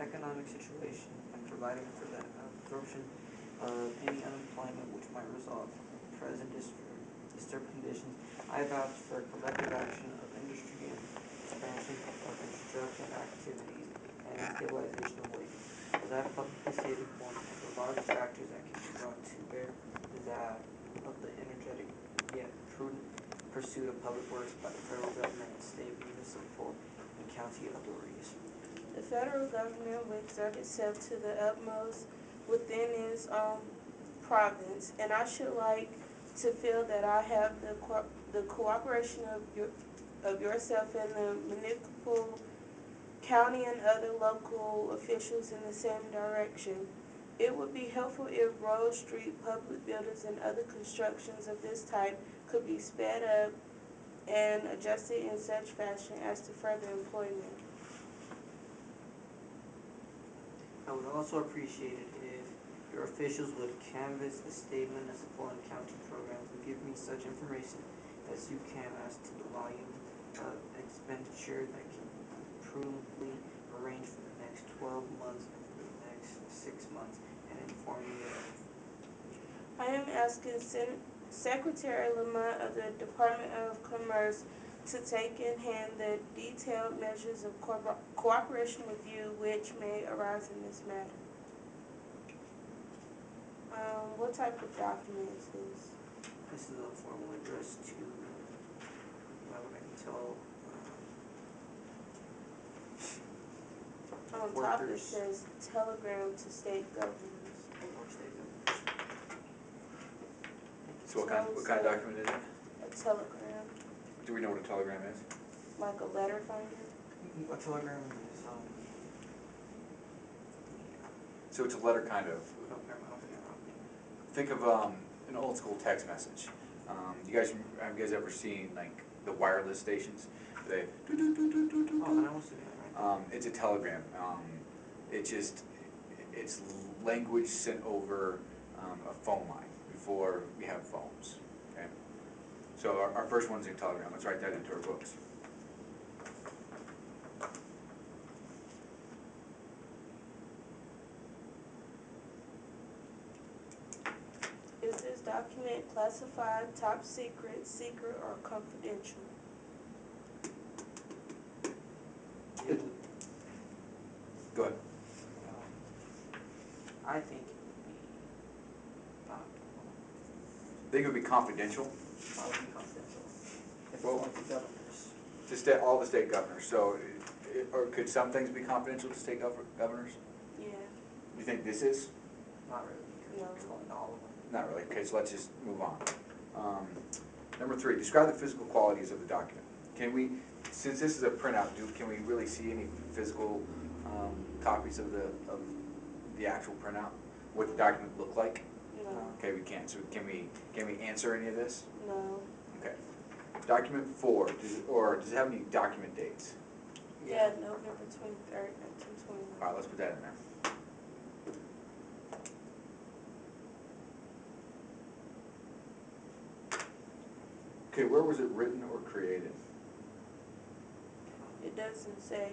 economic situation and providing for the absorption of any unemployment which might result from the present disturbed conditions, I vouch for collective action of industry and expansion of construction activities and stabilization of wages. As I have publicly stated, one of the largest factors that can be brought to bear is that of the energetic yet prudent pursuit of public works by the federal government and state, municipal, and county authorities. The federal government will exert itself to the utmost within its own province, and I should like to feel that I have the cooperation of yourself and the municipal, county, and other local officials in the same direction. It would be helpful if roads, street, public buildings, and other constructions of this type could be sped up and adjusted in such fashion as to further employment. I would also appreciate it if your officials would canvass the state, municipal, and county programs and give me such information as you can as to the volume of expenditure that can be prudently arranged for the next 12 months and for the next 6 months, and inform me thereof. I am asking Secretary Lamont of the Department of Commerce to take in hand the detailed measures of cooperation with you which may arise in this matter. What type of document is this? This is a formal address to, what I can tell, On top it says telegram to state governors. or state governors. So what kind of document is it? A telegram, Do we know what a telegram is? like a letter finder? A telegram is, So it's a letter kind of. no, never mind, I'll Think of an old school text message. Have you guys ever seen like the wireless stations? They oh, then I must have been right. it's a telegram. It's language sent over a phone line before we have phones. Okay. So our first one's a telegram. Let's write that into our books. Is this document classified, top secret, or confidential? Go ahead. I think it would be, Think it would be confidential probably confidential. If Well- it's like the governors. to all the state governors. So, or could some things be confidential to state governors? Yeah. You think this is? Not really, because No. we're calling all of them. Not really. Okay, so let's just move on. Number 3, describe the physical qualities of the document. Can we, since this is a printout, can we really see any physical copies of the actual printout? What the document look like? No. Okay, we can't. So can we answer any of this? No. Okay. Document 4, does it have any document dates? Yeah, November 23rd, 1921. All right, let's put that in there. Okay, where was it written or created? It doesn't say.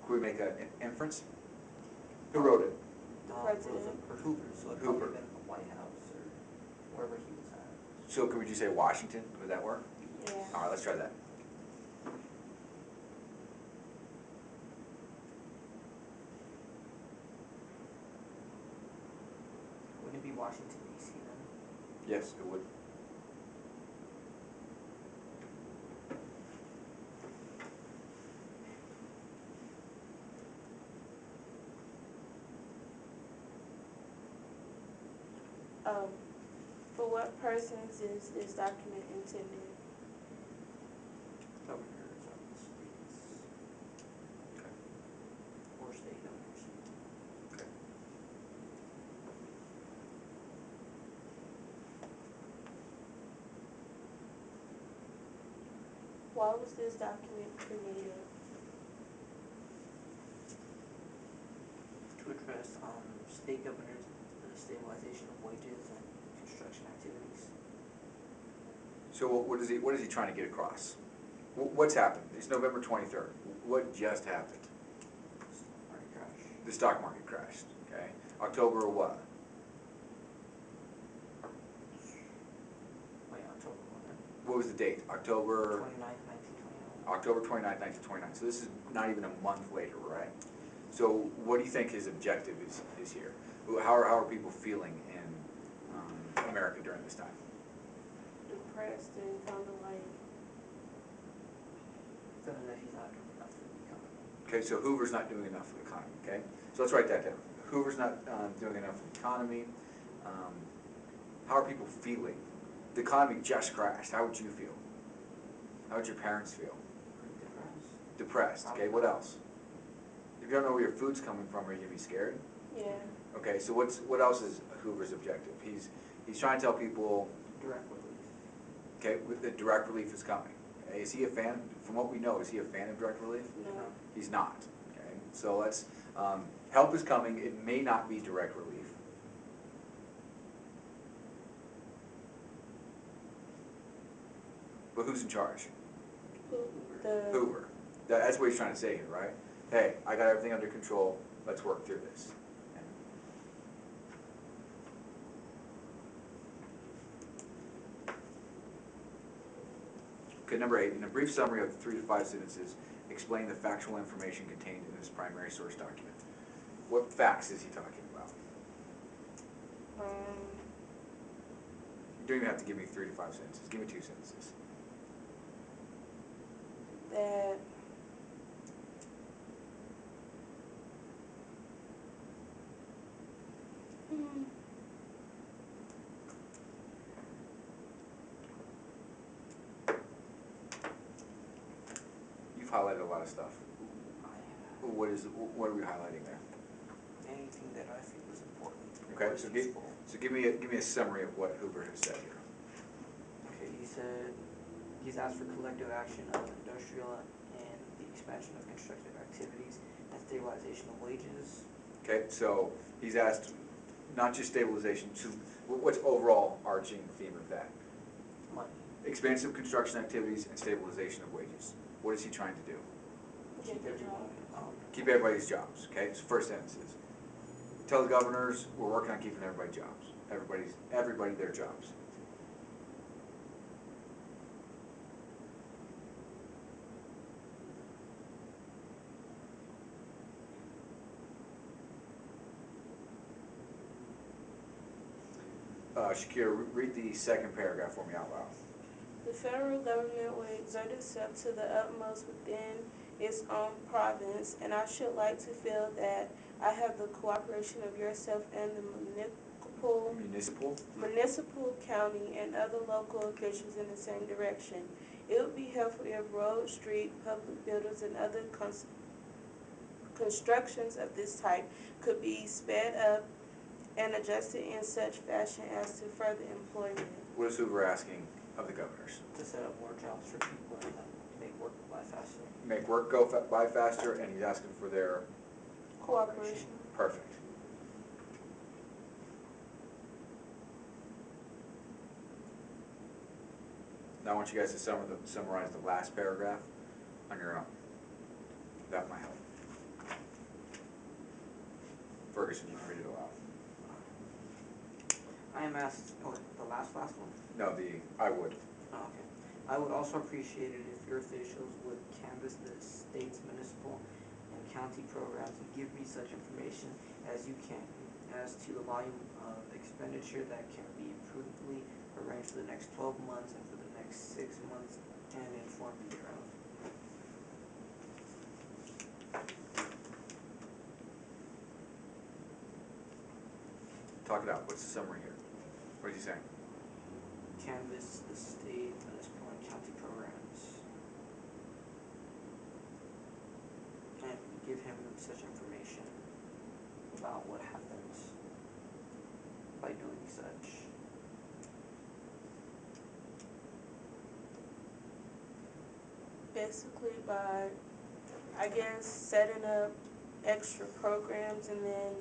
Could we make an inference? Who wrote it? The Rosa president. or Hoover, so it Hoover. probably been in the White House or wherever he was at. So could we just say Washington? Would that work? Yeah. All right, let's try that. Wouldn't it be Washington DC then? Yes, it would. For what persons is this document intended? Governors of the states Okay. or state governors. Okay. Why was this document created? To address state governors, the stabilization of wages and construction activities. So what is he trying to get across? What's happened? It's November 23rd. What just happened? the stock market crashed, okay? October what? Wait, October one, What was the date? October 29th, 1929. October 29th, 1929. So this is not even a month later, right? So what do you think his objective is here? How are people feeling in America during this time? Depressed and kind of like, Feeling that he's not doing enough for the economy. Okay, so Hoover's not doing enough for the economy, okay? So let's write that down. Hoover's not doing enough for the economy. How are people feeling? The economy just crashed. How would you feel? How would your parents feel? Depressed. Depressed, okay? What else? If you don't know where your food's coming from, are you gonna be scared? yeah, Okay, so what else is Hoover's objective? He's trying to tell people, Direct relief. okay, the direct relief is coming. Okay, is he a fan? From what we know, is he a fan of direct relief? no, He's not. Okay, so let's help is coming. It may not be direct relief. But who's in charge? the, Hoover. That's what he's trying to say here, right? Hey, I got everything under control. Let's work through this. Okay, number 8, in a brief summary of 3 to 5 sentences, explain the factual information contained in this primary source document. What facts is he talking about? You don't even have to give me 3 to 5 sentences. Give me 2 sentences. that mm, You've highlighted a lot of stuff. What are we highlighting there? Anything that I think was important. Okay, or so useful. give me a summary of what Hoover has said here. Okay, he said he's asked for collective action of industrial and the expansion of constructive activities and stabilization of wages. Okay, so he's asked not just stabilization, so what's overall arching theme of that? Money. Expansive construction activities and stabilization of wages. What is he trying to do? get the job. Keep everybody's jobs, okay? It's first sentences. Tell the governors, we're working on keeping everybody jobs. Everybody their jobs. Shakira, read the second paragraph for me out loud. The federal government will exert itself to the utmost within its own province, and I should like to feel that I have the cooperation of yourself and the municipal, county, and other local officials in the same direction. It would be helpful if road, street, public buildings, and other constructions of this type could be sped up and adjusted in such fashion as to further employment. What is Hoover asking of the governors? To set up more jobs for people and make work by faster. Make work go by faster, and he's asking for their Cooperation. perfect. Now I want you guys to summarize the last paragraph on your own. That might help. Ferguson, you can read it aloud. I am asked, the last one? No, I would. Oh, okay. I would also appreciate it if your officials would canvass the state's municipal and county programs and give me such information as you can as to the volume of expenditure that can be prudently arranged for the next 12 months and for the next 6 months and inform me thereof. Talk it out. What's the summary here? What is he saying? Canvass the state, municipal, and county programs. And give him such information about what happens by doing such. Basically by, I guess, setting up extra programs and then,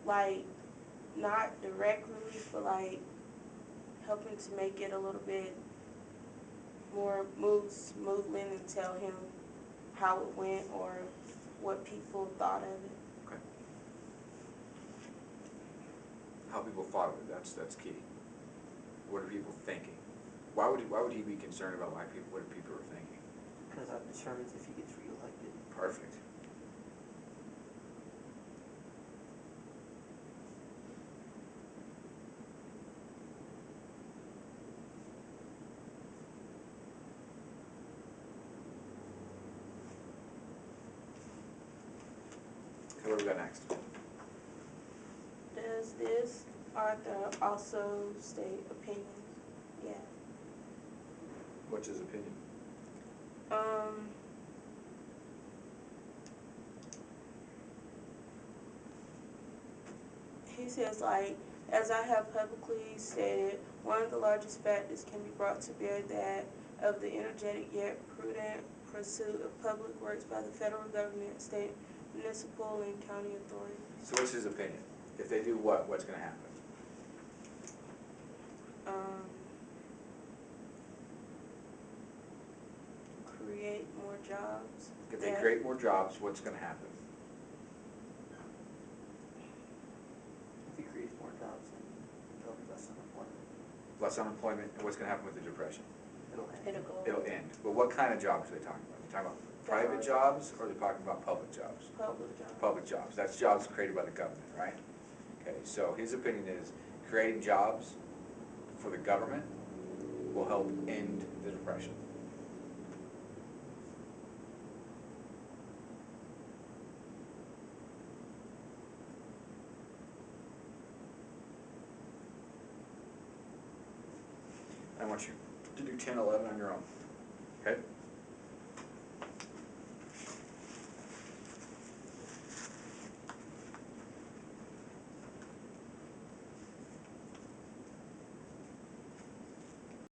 like, not direct relief, but like helping to make it a little bit more smoothly and tell him how it went or what people thought of it. Okay. How people thought of it, that's key. What are people thinking? Why would he be concerned about what people are thinking? Because that determines if he gets reelected. Perfect. Okay, what do we got next? Does this author also state opinions? Yeah. What's his opinion? He says, like, as I have publicly stated, one of the largest factors can be brought to bear that of the energetic yet prudent pursuit of public works by the federal government, state, municipal, and county authorities. So what's his opinion? If they do what, what's gonna happen? Create more jobs. If they create more jobs, what's gonna happen? If he creates more jobs, then there'll be less unemployment. Less unemployment, and what's gonna happen with the depression? It'll end. It'll go. It'll end. But what kind of jobs are they talking about? Are they talking about private jobs, or are they talking about public jobs? Public jobs. Public jobs. That's jobs created by the government, right? Okay, so his opinion is creating jobs for the government will help end the depression. I want you to do 10, 11 on your own.